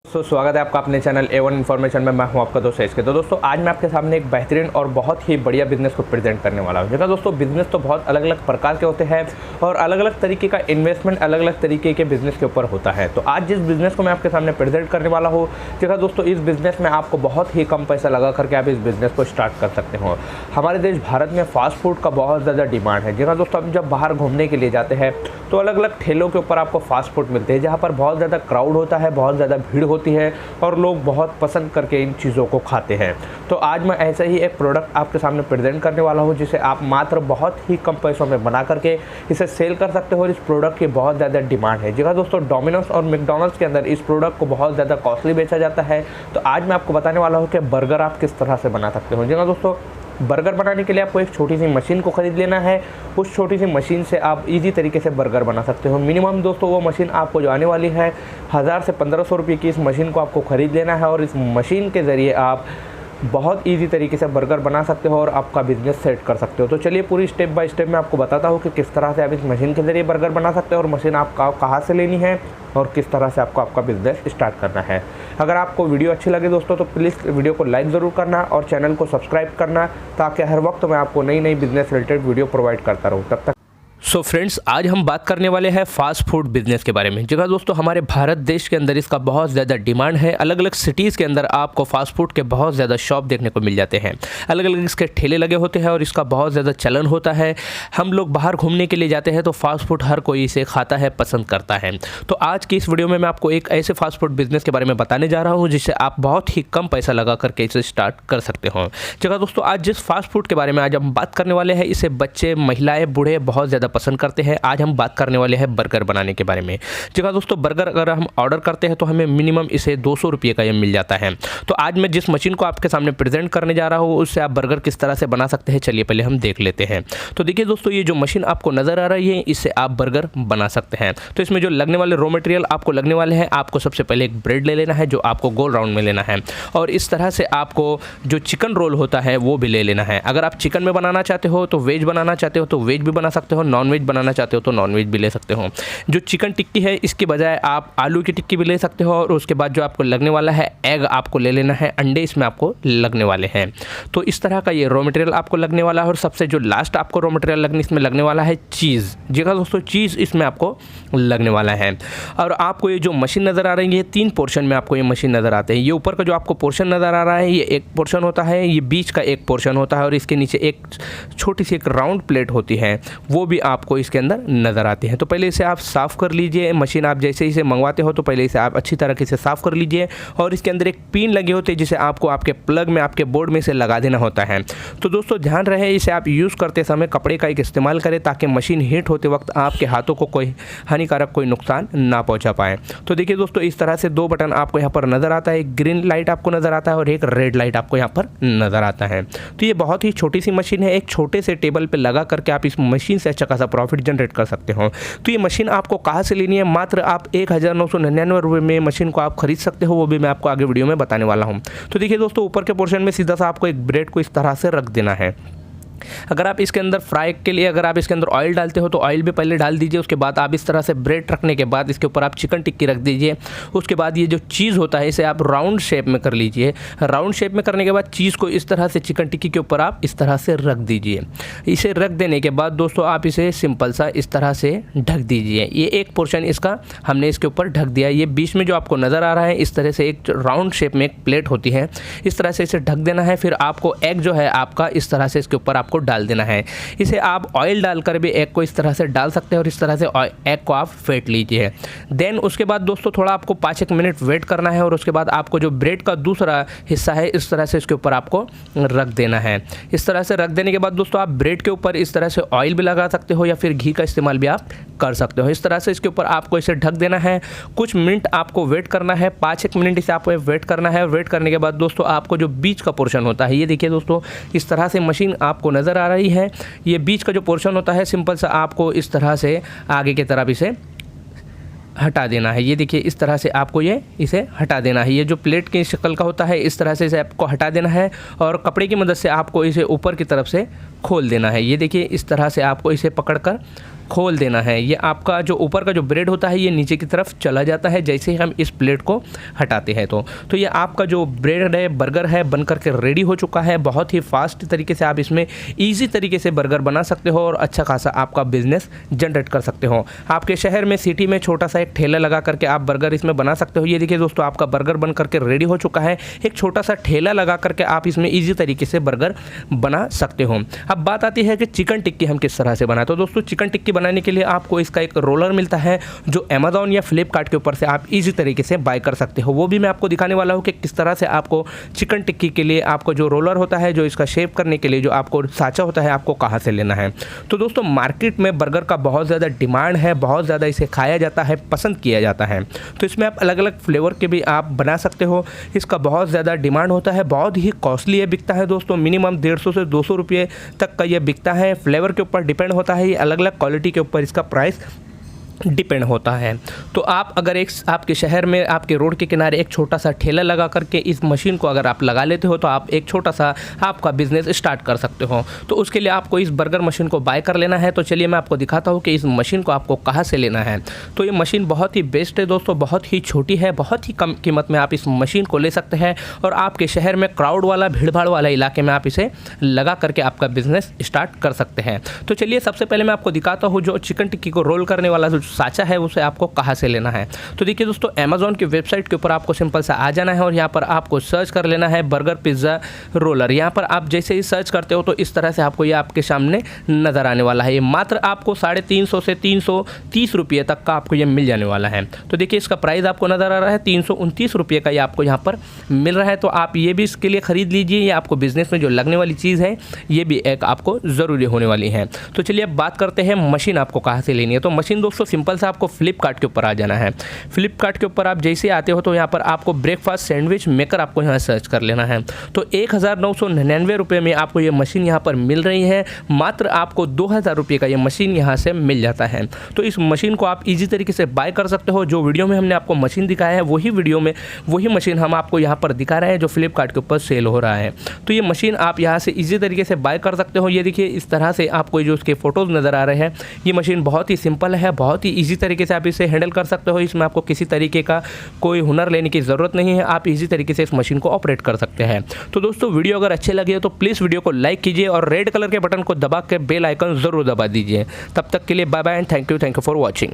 स्वागत है आपका अपने चैनल A1 इन्फॉर्मेशन में। मैं हूं आपका दोस्त एसके। तो दोस्तों आज मैं आपके सामने एक बेहतरीन और बहुत ही बढ़िया बिजनेस को प्रेजेंट करने वाला हूं। जगह दोस्तों बिजनेस तो बहुत अलग अलग प्रकार के होते हैं और अलग अलग तरीके का इन्वेस्टमेंट अलग अलग तरीके के बिजनेस के ऊपर होता है। तो आज जिस बिजनेस को मैं आपके सामने प्रेजेंट करने वाला हूँ, जगह दोस्तों इस बिजनेस में आपको बहुत ही कम पैसा लगा करके आप इस बिजनेस को स्टार्ट कर सकते हो। हमारे देश भारत में फास्ट फूड का बहुत ज़्यादा डिमांड है। जगह दोस्तों हम जब बाहर घूमने के लिए जाते हैं तो अलग अलग ठेलों के ऊपर आपको फास्ट फूड मिलते हैं, जहाँ पर बहुत ज़्यादा क्राउड होता है, बहुत ज़्यादा भीड़ होती है और लोग बहुत पसंद करके इन चीज़ों को खाते हैं। तो आज मैं ऐसा ही एक प्रोडक्ट आपके सामने प्रेजेंट करने वाला हूं, जिसे आप मात्र बहुत ही कम पैसों में बना करके इसे सेल कर सकते हो और इस प्रोडक्ट की बहुत ज़्यादा डिमांड है। जगह दोस्तों डोमिनोज और मैकडॉनल्ड्स के अंदर इस प्रोडक्ट को बहुत ज़्यादा कॉस्टली बेचा जाता है। तो आज मैं आपको बताने वाला हूँ कि बर्गर आप किस तरह से बना सकते हो। जगह दोस्तों बर्गर बनाने के लिए आपको एक छोटी सी मशीन को ख़रीद लेना है। उस छोटी सी मशीन से आप इजी तरीके से बर्गर बना सकते हो। मिनिमम दोस्तों वो मशीन आपको जो आने वाली है 1000 से 1500 रुपये की इस मशीन को आपको ख़रीद लेना है और इस मशीन के ज़रिए आप बहुत इजी तरीके से बर्गर बना सकते हो और आपका बिजनेस सेट कर सकते हो। तो चलिए पूरी स्टेप बाय स्टेप मैं आपको बताता हूँ कि किस तरह से आप इस मशीन के ज़रिए बर्गर बना सकते हो और मशीन आपका कहाँ से लेनी है और किस तरह से आपको आपका बिजनेस स्टार्ट करना है। अगर आपको वीडियो अच्छी लगे दोस्तों तो प्लीज़ वीडियो को लाइक ज़रूर करना और चैनल को सब्सक्राइब करना, ताकि हर वक्त मैं आपको नई नई बिजनेस रिलेटेड वीडियो प्रोवाइड करता रहूँ। तब तक सो फ्रेंड्स, आज हम बात करने वाले हैं फास्ट फूड बिजनेस के बारे में। जगह दोस्तों हमारे भारत देश के अंदर इसका बहुत ज़्यादा डिमांड है। अलग अलग सिटीज़ के अंदर आपको फास्ट फूड के बहुत ज़्यादा शॉप देखने को मिल जाते हैं, अलग अलग इसके ठेले लगे होते हैं और इसका बहुत ज़्यादा चलन होता है। हम लोग बाहर घूमने के लिए जाते हैं तो फास्ट फूड हर कोई इसे खाता है, पसंद करता है। तो आज की इस वीडियो में मैं आपको एक ऐसे फास्ट फूड बिजनेस के बारे में बताने जा रहा हूँ जिससे आप बहुत ही कम पैसा लगा करके इसे स्टार्ट कर सकते हो। जगह दोस्तों आज जिस फास्ट फूड के बारे में आज हम बात करने वाले हैं, इसे बच्चे, महिलाएँ, बूढ़े बहुत ज़्यादा पसंद करते हैं। आज हम बात करने वाले हैं बर्गर बनाने के बारे में। जगह दोस्तों बर्गर अगर हम ऑर्डर करते हैं तो हमें मिनिमम इसे 200 रुपये का ये मिल जाता है। तो आज मैं जिस मशीन को आपके सामने प्रेजेंट करने जा रहा हूँ उससे आप बर्गर किस तरह से बना सकते हैं, चलिए पहले हम देख लेते हैं। तो देखिए दोस्तों, ये जो मशीन आपको नज़र आ रही है इससे आप बर्गर बना सकते हैं। तो इसमें जो लगने वाले रॉ मटेरियल आपको लगने वाले हैं, आपको सबसे पहले एक ब्रेड ले लेना है जो आपको गोल राउंड में लेना है और इस तरह से आपको जो चिकन रोल होता है वो भी ले लेना है। अगर आप चिकन में बनाना चाहते हो तो वेज बनाना चाहते हो तो वेज भी बना सकते हो, नॉन वेज बनाना चाहते हो तो नॉन वेज भी ले सकते हो। जो चिकन टिक्की है इसके बजाय आप आलू की टिक्की भी ले सकते हो और उसके बाद जो आपको लगने वाला है एग आपको ले लेना है, अंडे इसमें आपको लगने वाले हैं। तो इस तरह का ये रॉ मटेरियल आपको लगने वाला है और सबसे जो लास्ट आपको रॉ मटेरियल इसमें लगने वाला है चीज़। जगह दोस्तों चीज़ इसमें आपको लगने वाला है। और आपको ये जो मशीन नज़र आ रही है 3 पोर्शन में आपको ये मशीन नज़र आते हैं। ये ऊपर का जो आपको पोर्शन नज़र आ रहा है ये एक पोर्शन होता है, ये बीच का एक पोर्शन होता है और इसके नीचे एक छोटी सी एक राउंड प्लेट होती है, वो भी आपको इसके अंदर नज़र आती है। तो पहले इसे आप साफ़ कर लीजिए। मशीन आप जैसे इसे मंगवाते हो तो पहले इसे आप अच्छी तरह से साफ़ कर लीजिए और इसके अंदर एक पिन लगे होते हैं जिसे आपको आपके प्लग में, आपके बोर्ड में इसे लगा देना होता है। तो दोस्तों ध्यान रहे इसे आप यूज़ करते समय कपड़े का एक इस्तेमाल करें ताकि मशीन हीट होते वक्त आपके हाथों को कोई हानिकारक कोई नुकसान ना पहुँचा पाए। तो देखिए दोस्तों इस तरह से 2 बटन आपको यहाँ पर नज़र आता है, एक ग्रीन लाइट आपको नज़र आता है और एक रेड लाइट आपको यहाँ पर नज़र आता है। तो ये बहुत ही छोटी सी मशीन है, एक छोटे से टेबल पर लगा करके आप इस मशीन से अच्छा खासा प्रॉफिट जनरेट कर सकते हो। तो ये मशीन आपको कहाँ से लेनी है, मात्र आप 1999 रुपये में मशीन को आप खरीद सकते हो, वो भी मैं आपको आगे वीडियो में बताने वाला हूँ। तो देखिए दोस्तों ऊपर के पोर्शन में सीधा सा आपको एक ब्रेड को इस तरह से रख देना है। अगर आप इसके अंदर फ्राई के लिए अगर आप इसके अंदर ऑयल डालते हो तो ऑयल भी पहले डाल दीजिए। उसके बाद आप इस तरह से ब्रेड रखने के बाद इसके ऊपर आप चिकन टिक्की रख दीजिए। उसके बाद ये जो चीज़ होता है इसे आप राउंड शेप में कर लीजिए। राउंड शेप में करने के बाद चीज़ को इस तरह से चिकन टिक्की के ऊपर आप इस तरह से रख दीजिए। इसे रख देने के बाद दोस्तों आप इसे सिंपल सा इस तरह से ढक दीजिए। ये एक पोर्शन इसका हमने इसके ऊपर ढक दिया। ये बीच में जो आपको नज़र आ रहा है इस तरह से एक राउंड शेप में एक प्लेट होती है, इस तरह से इसे ढक देना है। फिर आपको एग जो है आपका इस तरह से इसके ऊपर आपको डाल देना है। इसे आप ऑयल डालकर भी एग को इस तरह से डाल सकते हैं और इस तरह से एग को आप फेंट लीजिए। देन उसके बाद दोस्तों थोड़ा आपको 5-1 मिनट वेट करना है और उसके बाद आपको जो ब्रेड का दूसरा हिस्सा है इस तरह से इसके ऊपर आपको रख देना है। इस तरह से रख देने के बाद दोस्तों आप ब्रेड के ऊपर इस तरह से ऑयल भी लगा सकते हो या फिर घी का इस्तेमाल भी आप कर सकते हो। इस तरह से इसके ऊपर आपको इसे ढक देना है। कुछ मिनट आपको वेट करना है, 5-1 मिनट इसे आपको वेट करना है। वेट करने के बाद दोस्तों आपको जो बीच का पोर्शन होता है, ये देखिए दोस्तों इस तरह से मशीन आपको नज़र आ रही है। ये बीच का जो पोर्शन होता है सिंपल सा आपको इस तरह से आगे की तरफ इसे हटा देना है। ये देखिए इस तरह से आपको ये इसे हटा देना है। ये जो प्लेट की शक्ल का होता है इस तरह से इसे आपको हटा देना है और कपड़े की मदद से आपको इसे ऊपर की तरफ से खोल देना है। ये देखिए इस तरह से आपको इसे पकड़कर खोल देना है। ये आपका जो ऊपर का जो ब्रेड होता है ये नीचे की तरफ चला जाता है जैसे ही हम इस प्लेट को हटाते हैं। तो ये आपका जो ब्रेड है, बर्गर है, बन करके रेडी हो चुका है। बहुत ही फास्ट तरीके से आप इसमें ईजी तरीके से बर्गर बना सकते हो और अच्छा खासा आपका बिजनेस जनरेट कर सकते हो। आपके शहर में, सिटी में छोटा सा एक ठेला लगा करके आप बर्गर इसमें बना सकते हो। ये देखिए दोस्तों, आपका बर्गर बन करके रेडी हो चुका है। एक छोटा सा ठेला लगा करके आप इसमें ईजी तरीके से बर्गर बना सकते हो। अब बात आती है कि चिकन टिक्की हम किस तरह से बनाएं। तो दोस्तों, चिकन टिक्की बनाने के लिए आपको इसका एक रोलर मिलता है जो अमेज़ॉन या फ्लिपकार्ट के ऊपर से आप ईजी तरीके से बाय कर सकते हो। वो भी मैं आपको दिखाने वाला हूँ कि किस तरह से आपको चिकन टिक्की के लिए आपको जो रोलर होता है, जो इसका शेप करने के लिए जो आपको साँचा होता है, आपको कहाँ से लेना है। तो दोस्तों, मार्केट में बर्गर का बहुत ज़्यादा डिमांड है, बहुत ज़्यादा इसे खाया जाता है, पसंद किया जाता है। तो इसमें आप अलग अलग फ्लेवर के भी आप बना सकते हो। इसका बहुत ज़्यादा डिमांड होता है, बहुत ही कॉस्टली ये बिकता है दोस्तों। मिनिमम 150 से 200 रुपये तक का ये बिकता है। फ्लेवर के ऊपर डिपेंड होता है, ये अलग अलग क्वालिटी के ऊपर इसका प्राइस डिपेंड होता है। तो आप अगर एक आपके शहर में आपके रोड के किनारे एक छोटा सा ठेला लगा करके इस मशीन को अगर आप लगा लेते हो तो आप एक छोटा सा आपका बिजनेस स्टार्ट कर सकते हो। तो उसके लिए आपको इस बर्गर मशीन को बाय कर लेना है। तो चलिए मैं आपको दिखाता हूँ कि इस मशीन को आपको कहाँ से लेना है। तो ये मशीन बहुत ही बेस्ट है दोस्तों, बहुत ही छोटी है, बहुत ही कम कीमत में आप इस मशीन को ले सकते हैं और आपके शहर में क्राउड वाला, भीड़ भाड़ वाला इलाके में आप इसे लगा करके आपका बिजनेस स्टार्ट कर सकते हैं। तो चलिए सबसे पहले मैं आपको दिखाता हूँ जो चिकन टिक्की को रोल करने वाला साँचा है उसे आपको कहाँ से लेना है। तो देखिए दोस्तों, अमेज़ॉन की वेबसाइट के ऊपर आपको सिंपल सा आ जाना है और यहाँ पर आपको सर्च कर लेना है बर्गर पिज़्ज़ा रोलर। यहाँ पर आप जैसे ही सर्च करते हो तो इस तरह से आपको ये आपके सामने नज़र आने वाला है। ये मात्र आपको 350 से 330 रुपये तक का आपको ये मिल जाने वाला है। तो देखिए इसका प्राइस आपको नज़र आ रहा है 329 रुपये का ये आपको यहाँ पर मिल रहा है। तो आप ये भी इसके लिए ख़रीद लीजिए। ये आपको बिज़नेस में जो लगने वाली चीज़ है ये भी एक आपको ज़रूरी होने वाली है। तो चलिए अब बात करते हैं मशीन आपको कहाँ से लेनी है। तो मशीन दोस्तों सिंपल से आपको फ्लिपकार्ट के ऊपर आ जाना है। फ्लिपकार्ट के ऊपर आप जैसे आते हो तो यहाँ पर आपको ब्रेकफास्ट सैंडविच मेकर आपको यहाँ सर्च कर लेना है। तो 1999 रुपये में आपको ये मशीन यहाँ पर मिल रही है। मात्र आपको 2000 रुपये का ये मशीन यहाँ से मिल जाता है। तो इस मशीन को आप इजी तरीके से बाय कर सकते हो। जो वीडियो में हमने आपको मशीन दिखाया है वही वीडियो में वही मशीन हम आपको यहाँ पर दिखा रहे हैं जो फ्लिपकार्ट के ऊपर सेल हो रहा है। तो ये मशीन आप यहाँ से ईजी तरीके से बाय कर सकते हो। ये देखिए इस तरह से आपको जो उसके फ़ोटोज़ नज़र आ रहे हैं, ये मशीन बहुत ही सिंपल है, बहुत ही ईजी तरीके से आप इसे हैंडल कर सकते हो। इसमें आपको किसी तरीके का कोई हुनर लेने की ज़रूरत नहीं है, आप इजी तरीके से इस मशीन को ऑपरेट कर सकते हैं। तो दोस्तों, वीडियो अगर अच्छे लगे तो प्लीज़ वीडियो को लाइक कीजिए और रेड कलर के बटन को दबा के बेल आइकन ज़रूर दबा दीजिए। तब तक के लिए bye bye and thank you for watching.